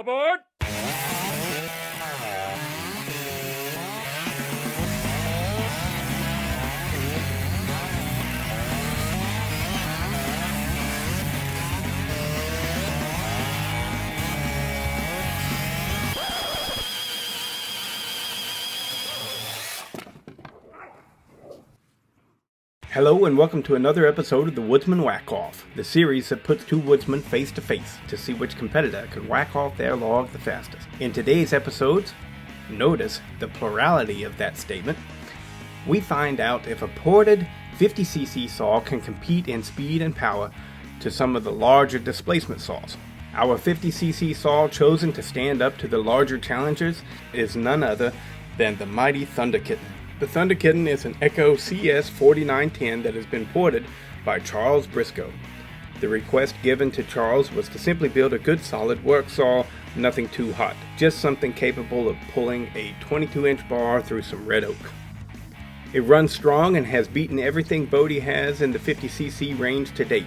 aboard! Hello and welcome to another episode of the Woodsman Wack-Off, the series that puts two woodsmen face to face to see which competitor can whack off their log the fastest. In today's episodes, notice the plurality of that statement, we find out if a ported 50cc saw can compete in speed and power to some of the larger displacement saws. Our 50cc saw chosen to stand up to the larger challengers is none other than the mighty ThunderKitten. The ThunderKitten is an Echo CS4910 that has been ported by Charles Briscoe. The request given to Charles was to simply build a good solid work saw, nothing too hot, just something capable of pulling a 22-inch bar through some red oak. It runs strong and has beaten everything Bodie has in the 50cc range to date.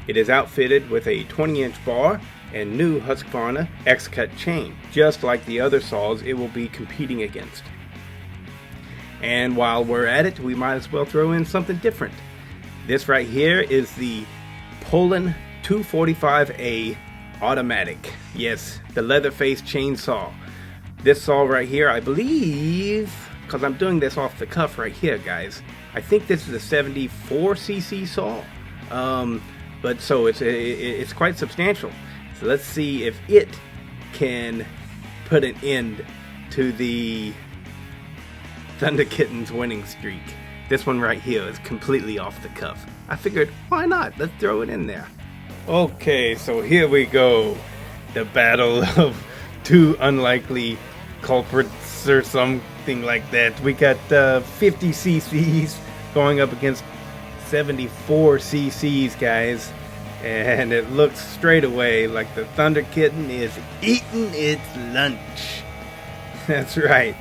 It is outfitted with a 20-inch bar and new Husqvarna X-Cut chain, just like the other saws it will be competing against. And while we're at it, we might as well throw in something different. This right here is the Poulan 245A automatic. Yes, the Leatherface chainsaw. This saw right here, I believe, because I'm doing this off the cuff right here, guys. I think this is a 74cc saw. But so it's quite substantial. So let's see if it can put an end to the ThunderKitten's winning streak. This one right here is completely off the cuff. I figured, why not? Let's throw it in there. Okay, so here we go. The battle of two unlikely culprits or something like that. We got 50 cc's going up against 74 cc's, guys. And it looks straight away like the ThunderKitten is eating its lunch. That's right.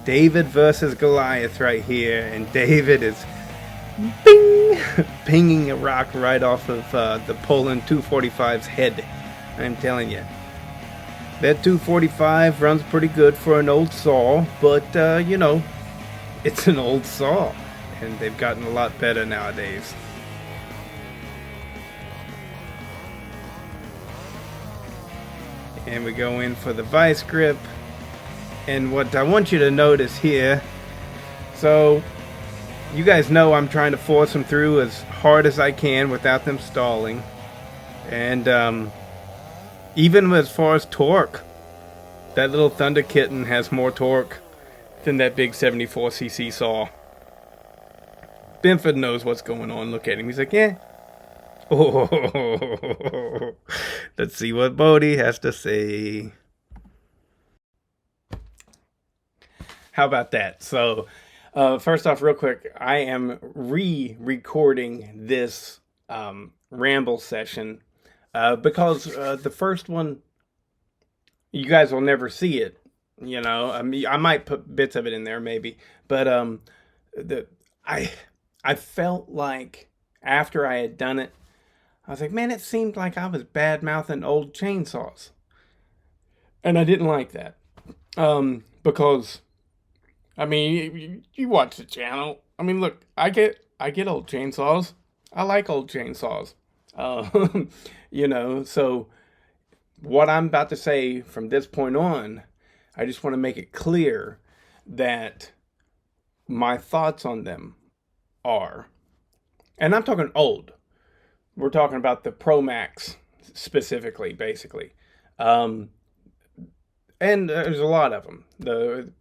David versus Goliath right here, and David is bing, pinging a rock right off of the Poulan 245's head. I'm telling you. That 245 runs pretty good for an old saw, but, you know, it's an old saw, and they've gotten a lot better nowadays. And we go in for the vice grip. And what I want you to notice here, so you guys know I'm trying to force them through as hard as I can without them stalling. And even as far as torque, that little ThunderKitten has more torque than that big 74cc saw. Benford knows what's going on. Look at him. He's like, yeah. Oh, let's see what Bodie has to say. How about that? So, first off, real quick, I am re-recording this ramble session because the first one, you guys will never see it. You know, I mean, I might put bits of it in there, maybe, but I felt like after I had done it, I was like, man, it seemed like I was bad-mouthing old chainsaws, and I didn't like that because. I mean, you watch the channel. I mean, look, I get old chainsaws. I like old chainsaws. You know, so what I'm about to say from this point on, I just want to make it clear that my thoughts on them are, and I'm talking old. We're talking about the Pro Max specifically, basically. And there's a lot of them. The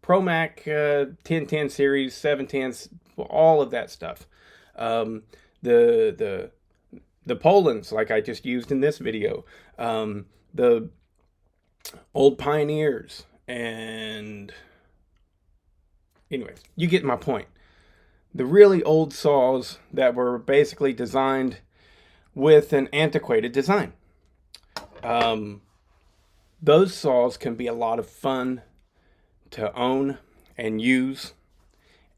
Pro Mac 1010 series, 710s, all of that stuff. The Poulans, like I just used in this video. The old Pioneers. And anyways, you get my point. The really old saws that were basically designed with an antiquated design. Those saws can be a lot of fun to own and use,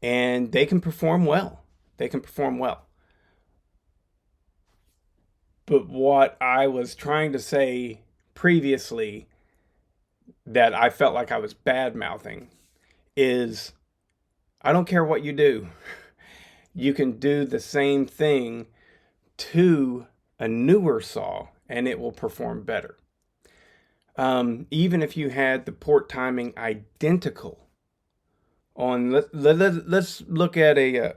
and they can perform well. But what I was trying to say previously that I felt like I was bad mouthing is I don't care what you do. You can do the same thing to a newer saw and it will perform better. Even if you had the port timing identical on, let's look at a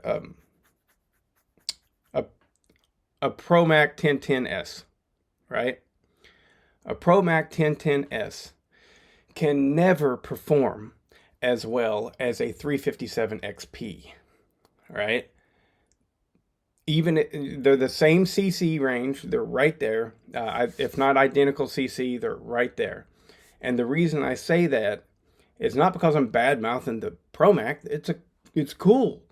ProMac 1010S, right? A ProMac 1010S can never perform as well as a 357 XP, right? Even they're the same CC range, they're right there. If not identical CC, they're right there. And the reason I say that is not because I'm bad mouthing the ProMac. It's cool,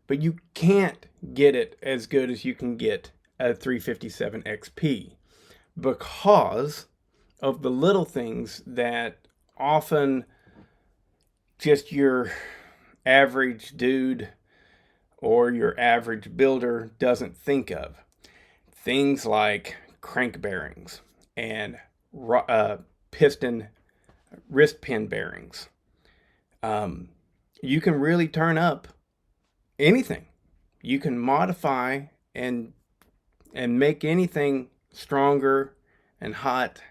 but you can't get it as good as you can get a 357 XP because of the little things that often just your average dude or your average builder doesn't think of. Things like crank bearings and piston wrist pin bearings. You can really turn up anything. You can modify and make anything stronger and hot.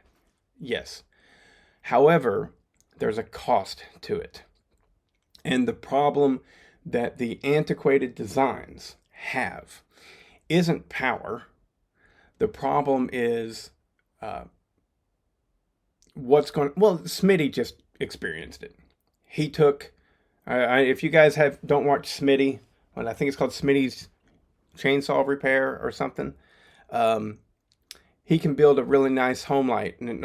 Yes. However, there's a cost to it. And the problem that the antiquated designs have isn't power. The problem is Smitty just experienced it. He took, if you guys don't watch Smitty, I think it's called Smitty's Chainsaw Repair or something, he can build a really nice home light, and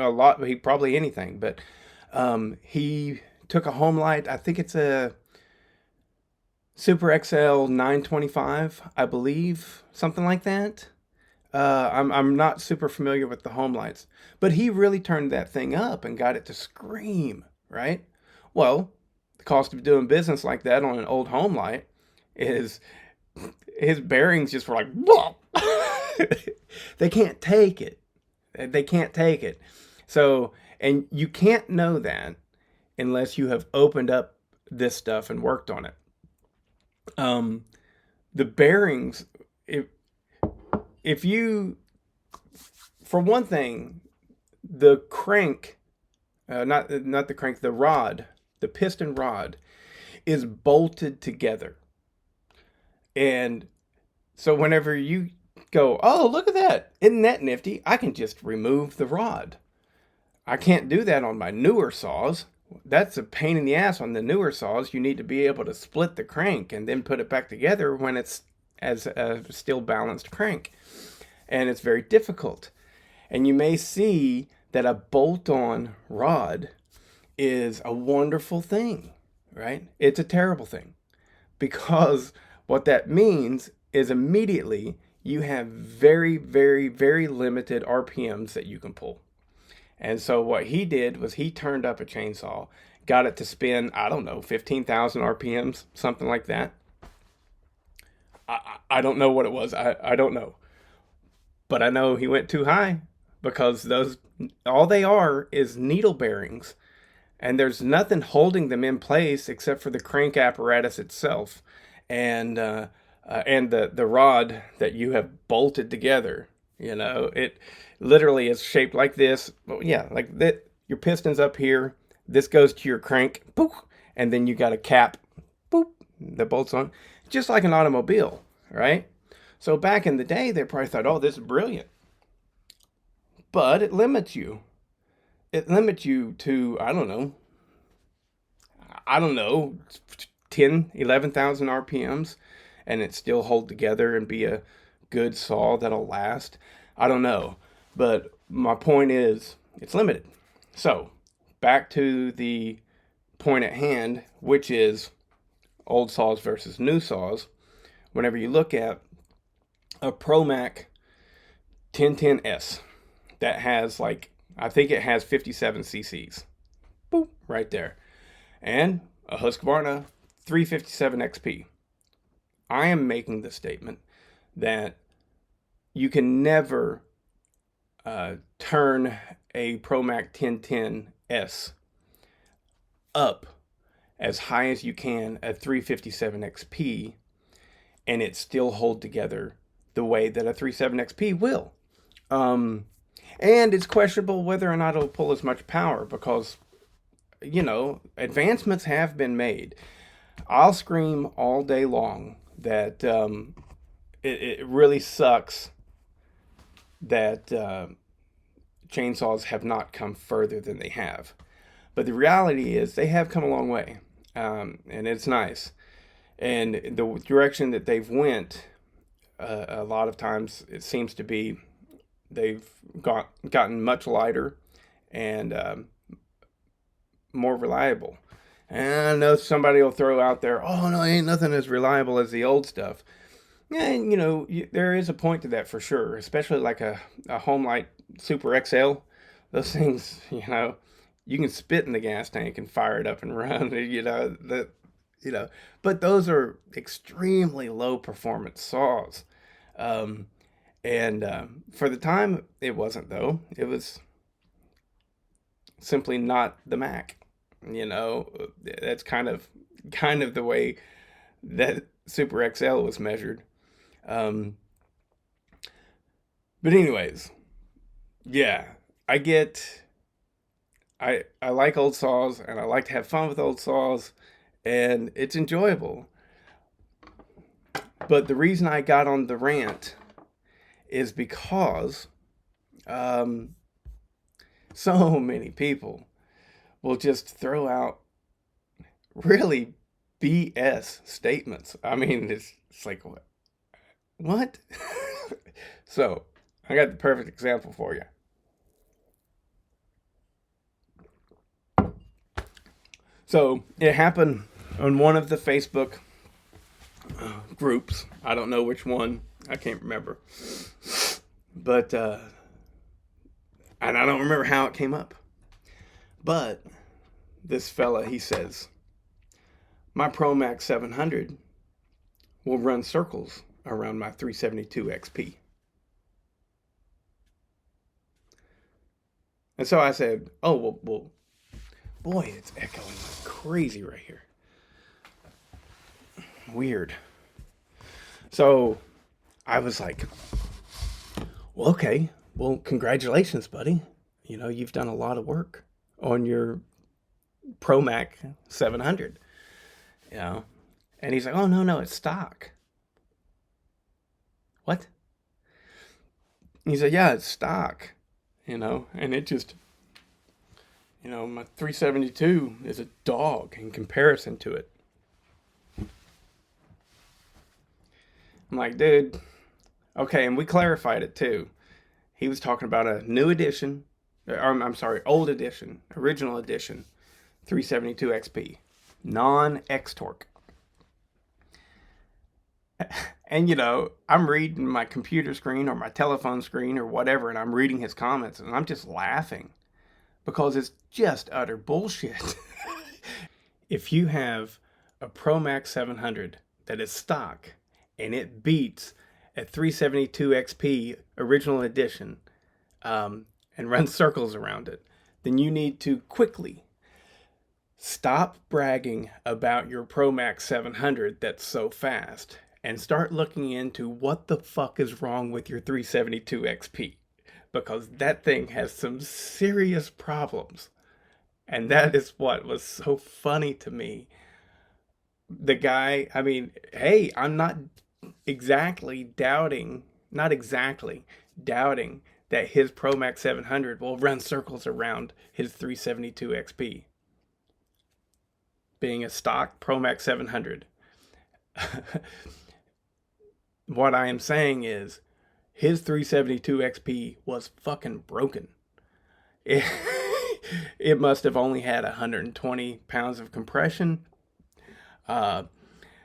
probably anything, but he took a home light, I think it's a Super XL 925, I believe, something like that. I'm not super familiar with the home lights, but he really turned that thing up and got it to scream, right? Well, the cost of doing business like that on an old home light is his bearings just were like, whoa! They can't take it. They can't take it. So, and you can't know that unless you have opened up this stuff and worked on it. The bearings, if you, for one thing, the crank, not the crank, the rod, the piston rod is bolted together. And so whenever you go, oh, look at that, isn't that nifty? I can just remove the rod. I can't do that on my newer saws. That's a pain in the ass on the newer saws. You need to be able to split the crank and then put it back together when it's as a still balanced crank. And it's very difficult. And you may see that a bolt-on rod is a wonderful thing, right? It's a terrible thing, because what that means is immediately you have very, very, very limited RPMs that you can pull. And so what he did was he turned up a chainsaw, got it to spin, I don't know, 15,000 RPMs, something like that. I don't know what it was. I don't know. But I know he went too high, because all they are is needle bearings. And there's nothing holding them in place except for the crank apparatus itself and the rod that you have bolted together. You know, it literally is shaped like this. Well, yeah, like that. Your piston's up here. This goes to your crank, boop, and then you got a cap, boop, that bolts on, just like an automobile, right? So back in the day, they probably thought, oh, this is brilliant. But it limits you. It limits you to, I don't know, 10, 11,000 RPMs, and it still hold together and be a good saw that'll last. I don't know. But my point is, it's limited. So, back to the point at hand, which is old saws versus new saws. Whenever you look at a ProMac 1010S that has, like, I think it has 57 cc's. Boop, right there. And a Husqvarna 357 XP. I am making the statement that you can never turn a ProMac 1010S up as high as you can at 357XP, and it still hold together the way that a 37XP will. And it's questionable whether or not it'll pull as much power because, advancements have been made. I'll scream all day long that it really sucks that chainsaws have not come further than they have. But the reality is they have come a long way, and it's nice. And the direction that they've went, a lot of times it seems to be they've gotten much lighter and more reliable. And I know somebody will throw out there, oh no, ain't nothing as reliable as the old stuff. And there is a point to that for sure, especially like a Homelight Super XL. Those things, you can spit in the gas tank and fire it up and run. But those are extremely low performance saws. And for the time, it wasn't though. It was simply not the Mac. That's kind of the way that Super XL was measured. But anyways, yeah, I like old saws, and I like to have fun with old saws, and it's enjoyable. But the reason I got on the rant is because so many people will just throw out really BS statements. I mean, it's like, what? So, I got the perfect example for you. So, it happened on one of the Facebook groups. I don't know which one. I can't remember. But, and I don't remember how it came up. But, this fella, he says, my ProMax 700 will run circles around my 372 XP. And so I said, oh, well, boy, it's echoing like crazy right here. Weird. So I was like, well, okay. Well, congratulations, buddy. You've done a lot of work on your ProMac 700. And he's like, oh, no, it's stock. What? He said, yeah, it's stock. And it just, my 372 is a dog in comparison to it. I'm like, dude, okay, and we clarified it too. He was talking about a new edition, old edition, original edition, 372 XP, non-X Torque. And I'm reading my computer screen or my telephone screen or whatever, and I'm reading his comments, and I'm just laughing because it's just utter bullshit. If you have a ProMax 700 that is stock and it beats a 372 XP original edition and runs circles around it, then you need to quickly stop bragging about your ProMax 700 that's so fast and start looking into what the fuck is wrong with your 372 XP, because that thing has some serious problems. And that is what was so funny to me. The guy, I mean, hey, I'm not exactly doubting that his ProMax 700 will run circles around his 372 XP. Being a stock ProMax 700. What I am saying is, his 372 XP was fucking broken. It must have only had 120 pounds of compression.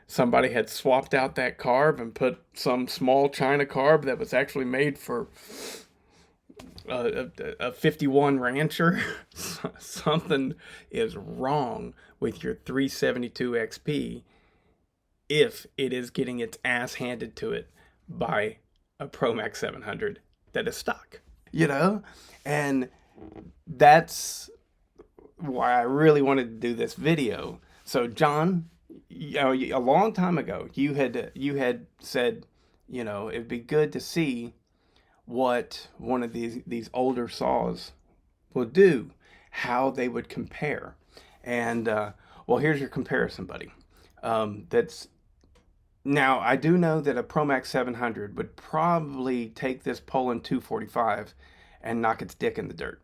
Somebody had swapped out that carb and put some small China carb that was actually made for a 51 Rancher. Something is wrong with your 372 XP if it is getting its ass handed to it by a ProMax 700 that is stock. you know? And that's why I really wanted to do this video. So, John, a long time ago, you had said, it'd be good to see what one of these older saws will do, how they would compare. And well, here's your comparison, buddy. That's Now I do know that a Promax 700 would probably take this Poulan 245 and knock its dick in the dirt.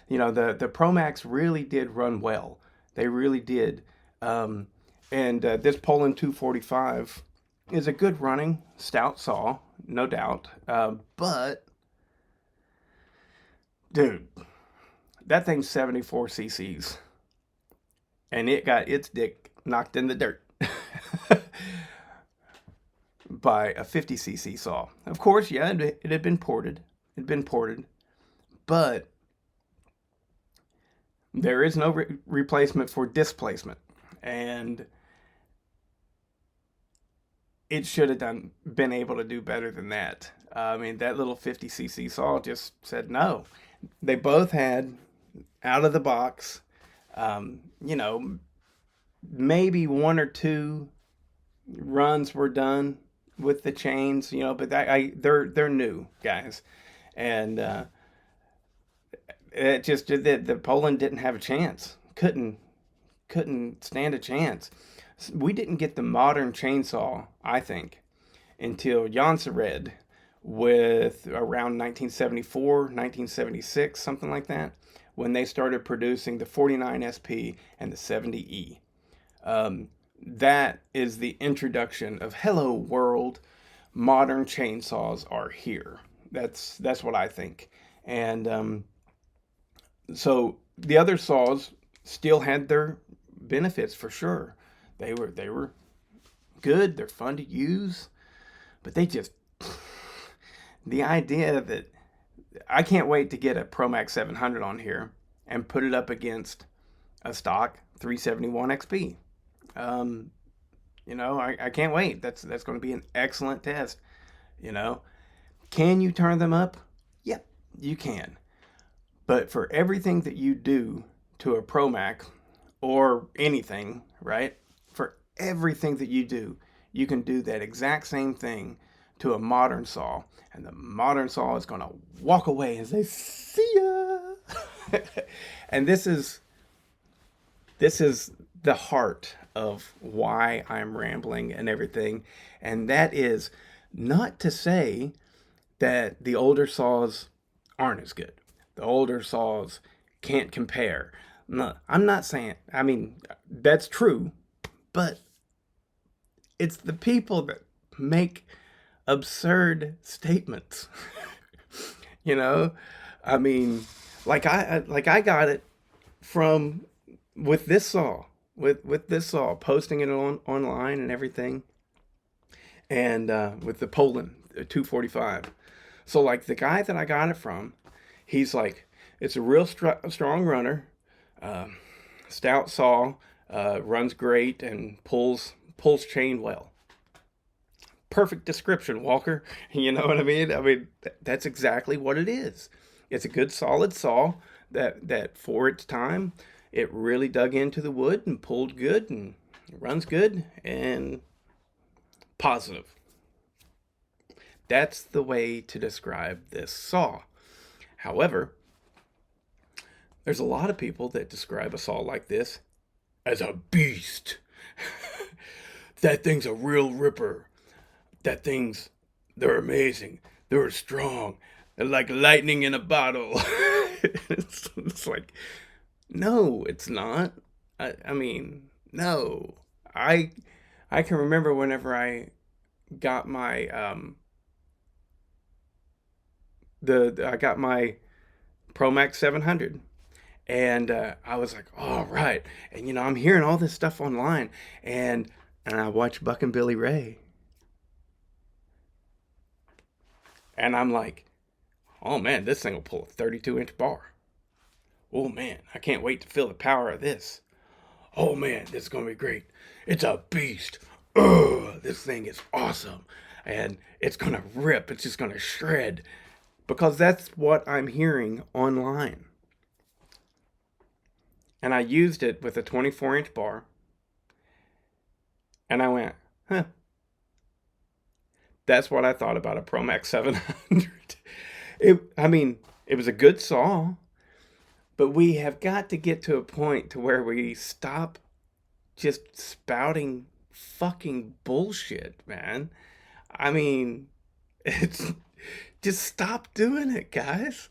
The Promax really did run well. They really did. And this Poulan 245 is a good running stout saw, no doubt. But dude, that thing's 74 cc's, and it got its dick knocked in the dirt by a 50 cc saw. Of course, yeah, it had been ported. It had been ported, but there is no replacement for displacement, and it should have been able to do better than that. I mean, that little 50 cc saw just said no. They both had out of the box, um, you know, maybe one or two runs were done with the chains, but they're new guys, and it just the Poulan didn't have a chance. Couldn't stand a chance. We didn't get the modern chainsaw, I think, until Red with around 1974, 1976, something like that, when they started producing the 49 SP and the 70E. That is the introduction of hello world, modern chainsaws are here. That's what I think. And so the other saws still had their benefits for sure. They were good. They're fun to use, but the idea that I can't wait to get a Promax 700 on here and put it up against a stock 371 XP. I can't wait. That's going to be an excellent test. You know, can you turn them up? Yep, you can. But for everything that you do to a Promac or anything, right? For everything that you can do that exact same thing to a modern saw, and the modern saw is going to walk away and say, "See ya." And this is the heart of why I'm rambling and everything, and that is not to say that the older saws aren't as good. The older saws can't compare. No, I'm not saying. I mean, that's true, but it's the people that make absurd statements. you know, I mean, like I got it from with this saw, with this saw, posting it online and everything, and with the Poulan 245. So like the guy that I got it from, he's like, it's a real strong runner, uh, stout saw, runs great and pulls chain well. Perfect description, Walker. You know what I mean? I mean, that's exactly what it is. It's a good solid saw that for its time, it really dug into the wood and pulled good and runs good and positive. That's the way to describe this saw. However, there's a lot of people that describe a saw like this as a beast. That thing's a real ripper. They're amazing. They're strong. They're like lightning in a bottle. It's like, no, it's not. I mean, no. I can remember whenever I got my I got my Promax 700, and I was like, all right. And I'm hearing all this stuff online, and I watched Buck and Billy Ray, and I'm like, oh man, this thing will pull a 32-inch bar. Oh man, I can't wait to feel the power of this. Oh man, this is gonna be great. It's a beast. Ugh, this thing is awesome, and it's gonna rip. It's just gonna shred. because that's what I'm hearing online. And I used it with a 24-inch bar, and I went, huh, that's what I thought about a Promax 700. I mean, it was a good saw, but we have got to get to a point to where we stop just spouting fucking bullshit, man. I mean, it's just stop doing it, guys.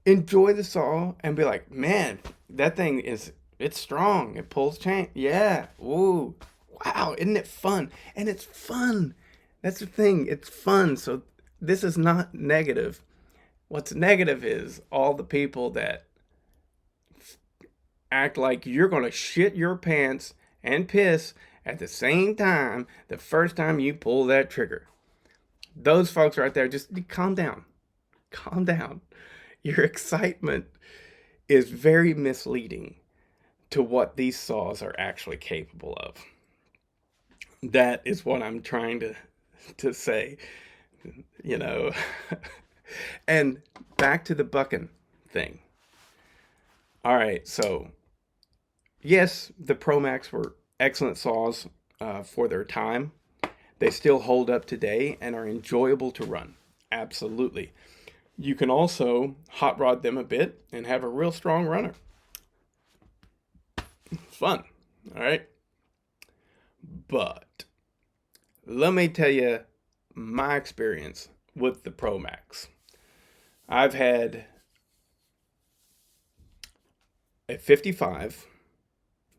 Enjoy the saw and be like, man, that thing it's strong. It pulls chain. Yeah. Ooh. Wow, isn't it fun? And it's fun. That's the thing. It's fun. So this is not negative. What's negative is all the people that act like you're going to shit your pants and piss at the same time the first time you pull that trigger. Those folks right there, just calm down. Calm down. Your excitement is very misleading to what these saws are actually capable of. That is what I'm trying to say, you know. And back to the bucking thing. All right, so yes, the Promax were excellent saws for their time. They still hold up today and are enjoyable to run. Absolutely. You can also hot rod them a bit and have a real strong runner. Fun, all right? But let me tell you my experience with the Promax. I've had a 55,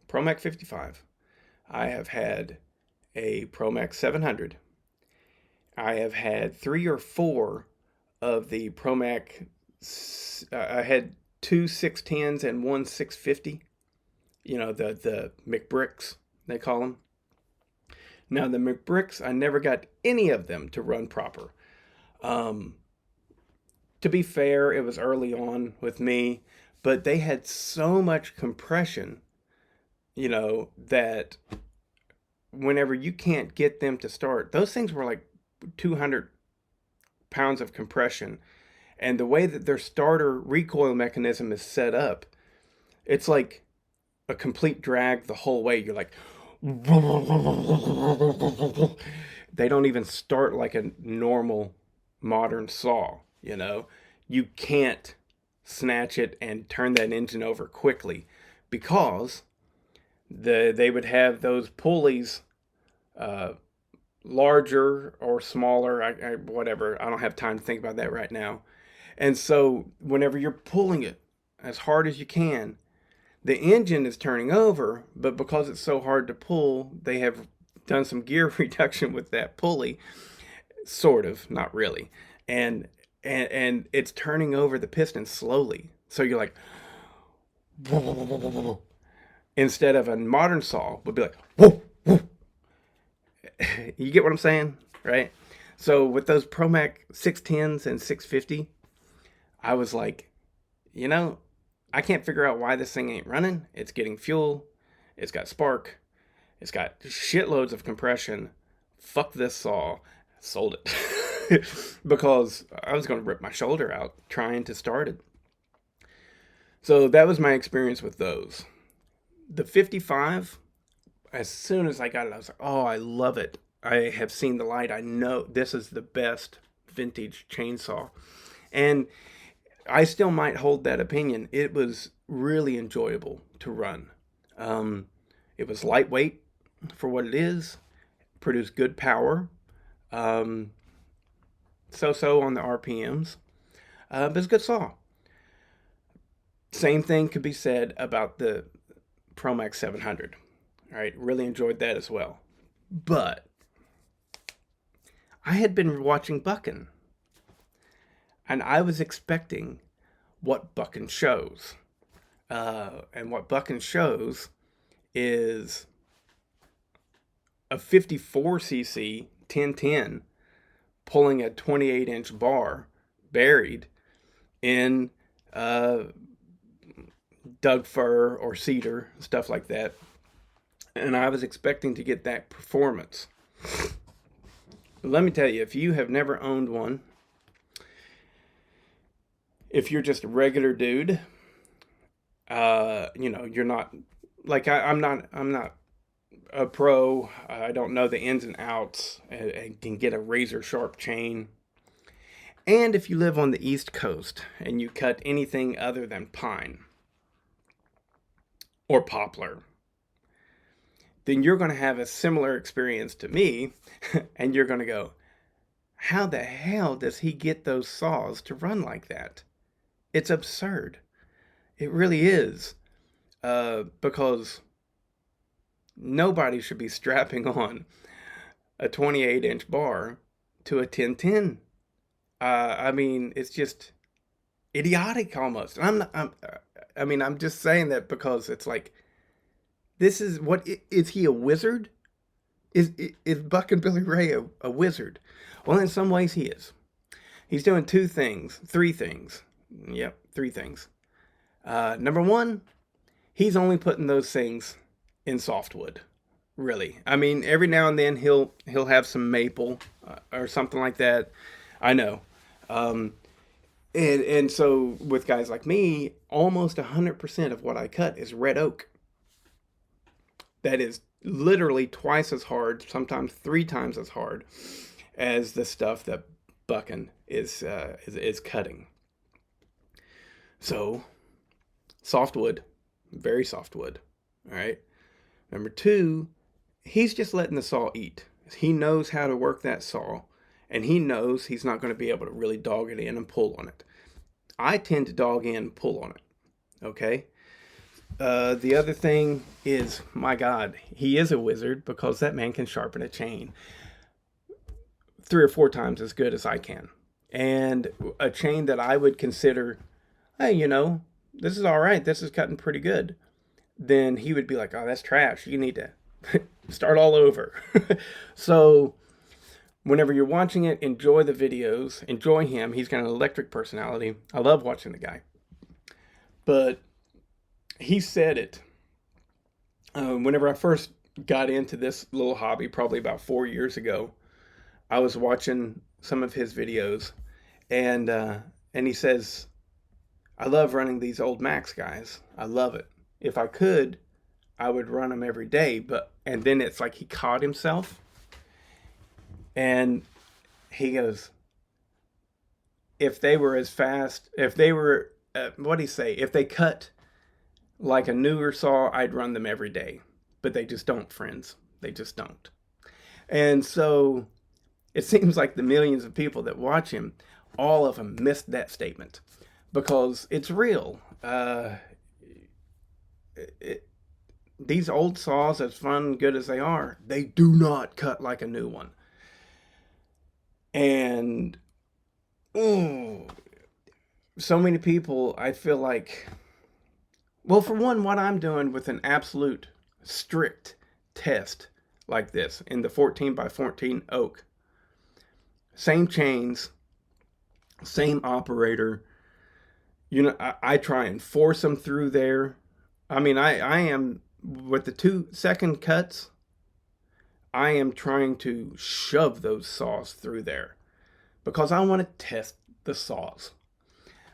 Promax 55. I have had a Promax 700. I have had 3 or 4 of the Promax. I had 2 610s and 1 650. You know, the McBricks, they call them. Now, the McBricks, I never got any of them to run proper. To be fair, it was early on with me, but they had so much compression, you know, that whenever you can't get them to start, those things were like 200 pounds of compression. And the way that their starter recoil mechanism is set up, it's like a complete drag the whole way. You're like, they don't even start like a normal modern saw, you know. You can't snatch it and turn that engine over quickly because they would have those pulleys larger or smaller, whatever. I don't have time to think about that right now. And so whenever you're pulling it as hard as you can, the engine is turning over, but because it's so hard to pull, they have done some gear reduction with that pulley, sort of, not really. And it's turning over the piston slowly. So you're like, instead of a modern saw would be like, whoa, whoa. You get what I'm saying, right? So with those Promax 610s and 650, I was like, you know, I can't figure out why this thing ain't running. It's getting fuel. It's got spark. It's got shitloads of compression. Fuck this saw. Sold it. Because I was going to rip my shoulder out trying to start it. So that was my experience with those. The 55, as soon as I got it, I was like, oh, I love it. I have seen the light. I know this is the best vintage chainsaw. And I still might hold that opinion. It was really enjoyable to run. It was lightweight for what it is, produced good power, so-so on the RPMs, but it's a good saw. Same thing could be said about the Promax 700. All right, really enjoyed that as well. But I had been watching Buckin', and I was expecting what Buckin' shows. And what Buckin' shows is a 54cc 1010 pulling a 28-inch bar buried in Doug fir or cedar, stuff like that. And I was expecting to get that performance. Let me tell you, if you have never owned one, If you're just a regular dude, you're not like I'm not a pro. I don't know the ins and outs. I can get a razor sharp chain. And if you live on the East Coast and you cut anything other than pine or poplar, then you're going to have a similar experience to me, and you're going to go, how the hell does he get those saws to run like that? It's absurd. It really is. Because nobody should be strapping on a 28-inch bar to a 1010. I mean, it's just idiotic almost. I'm just saying that because it's like, this is what, is he a wizard? Is Buck and Billy Ray a wizard? Well, in some ways he is. He's doing three things. Yep, three things. Number one, he's only putting those things in softwood. Really, I mean, every now and then he'll have some maple or something like that. I know, and so with guys like me, almost 100% of what I cut is red oak. That is literally twice as hard, sometimes three times as hard as the stuff that Buckin is cutting. So, softwood, very softwood. All right. Number two, he's just letting the saw eat. He knows how to work that saw, and he knows he's not going to be able to really dog it in and pull on it. I tend to dog in and pull on it. Okay. The other thing is, my God, he is a wizard because that man can sharpen a chain 3 or 4 times as good as I can. And a chain that I would consider, hey, this is all right. This is cutting pretty good. Then he would be like, oh, that's trash. You need to start all over. So whenever you're watching it, enjoy the videos. Enjoy him. He's got an electric personality. I love watching the guy. But he said it. Whenever I first got into this little hobby, probably about 4 years ago, I was watching some of his videos, and he says, I love running these old Max guys. I love it. If I could, I would run them every day. And then it's like he caught himself, and he goes, if they were as fast, if they were, what do you say? If they cut like a newer saw, I'd run them every day. But they just don't, friends. They just don't. And so it seems like the millions of people that watch him, all of them missed that statement because it's real. These old saws, as fun and good as they are, they do not cut like a new one. And so many people, I feel like, well, for one, what I'm doing with an absolute strict test like this in the 14 by 14 oak, same chains, same operator, I try and force them through there. I mean, I am, with the 2 second cuts, I am trying to shove those saws through there because I want to test the saws.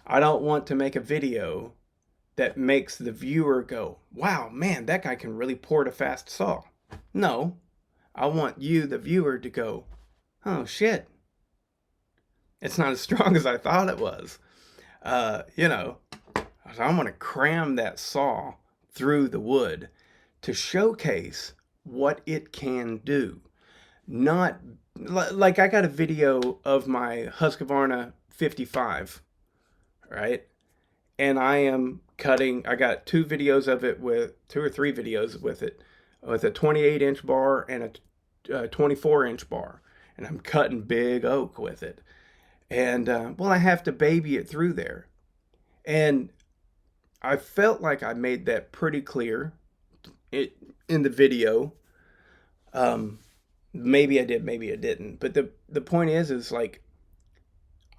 I don't want to make a video that makes the viewer go, wow, man, that guy can really port a fast saw. No, I want you, the viewer, to go, oh, shit. It's not as strong as I thought it was. I want to cram that saw through the wood to showcase what it can do. Not like I got a video of my Husqvarna 55, right? And I am cutting, I got 2 videos of it with 2 or 3 videos with it, with a 28-inch bar and a 24-inch bar. And I'm cutting big oak with it. And, I have to baby it through there. And I felt like I made that pretty clear in the video. Maybe I did, maybe I didn't. But the point is like,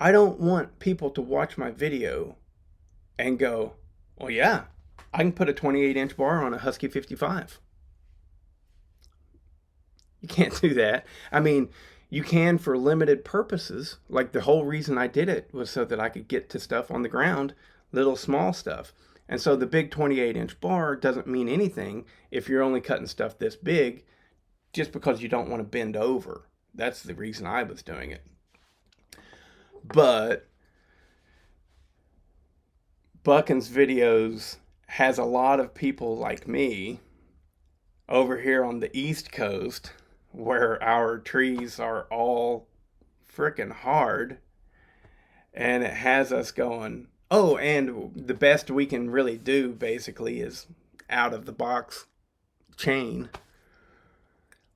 I don't want people to watch my video and go, well, yeah, I can put a 28-inch bar on a Husky 55. You can't do that. I mean, You can for limited purposes. Like the whole reason I did it was so that I could get to stuff on the ground, little small stuff. And so the big 28-inch bar doesn't mean anything if you're only cutting stuff this big just because you don't want to bend over. That's the reason I was doing it. But Buckin's videos has a lot of people like me over here on the East Coast where our trees are all freaking hard, and it has us going, oh, and the best we can really do basically is out of the box chain.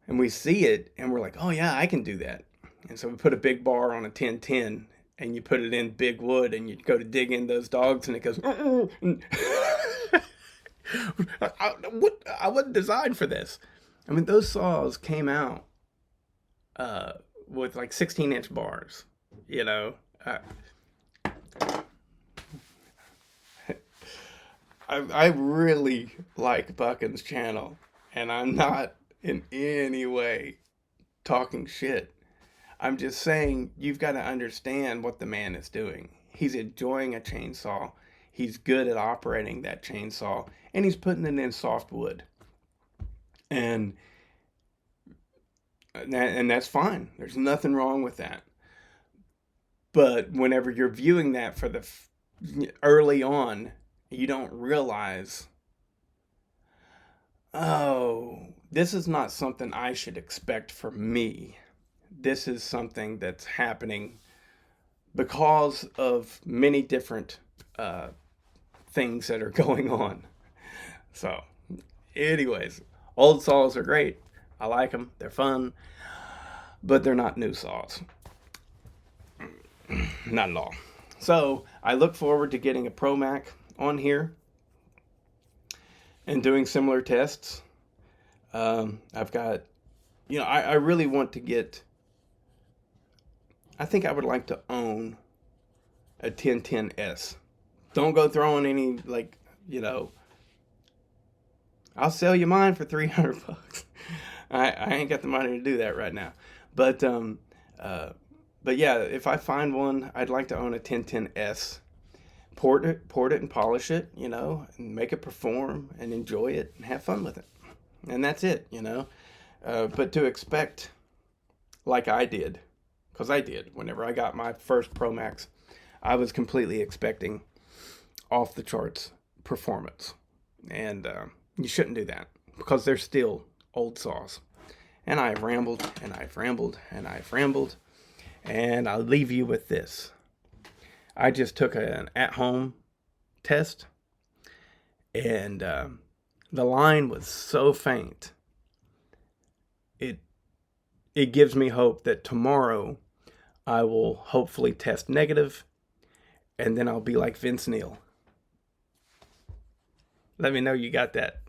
And we see it and we're like, oh yeah, I can do that. And so we put a big bar on a 1010 and you put it in big wood and you go to dig in those dogs and it goes, I wasn't designed for this. I mean, those saws came out with like 16-inch bars, you know. I really like Buckin's channel, and I'm not in any way talking shit. I'm just saying you've got to understand what the man is doing. He's enjoying a chainsaw. He's good at operating that chainsaw, and he's putting it in softwood. And that's fine. There's nothing wrong with that. But whenever you're viewing that for the early on, you don't realize, oh, this is not something I should expect from me. This is something that's happening because of many different things that are going on. So, anyways, old saws are great. I like them. They're fun. But they're not new saws. Not at all. So, I look forward to getting a Pro Mac on here and doing similar tests. I've got, I really want to get, I think I would like to own a 1010S. Don't go throwing any, I'll sell you mine for $300. I ain't got the money to do that right now. But yeah, if I find one, I'd like to own a 1010S. Port it and polish it, and make it perform and enjoy it and have fun with it. And that's it, But to expect, like I did, because I did, whenever I got my first Pro Max, I was completely expecting off the charts performance. And you shouldn't do that, because they're still old saws. And I've rambled, and I've rambled, and I've rambled. And I'll leave you with this. I just took an at-home test, and the line was so faint. It gives me hope that tomorrow I will hopefully test negative, and then I'll be like Vince Neil. Let me know you got that.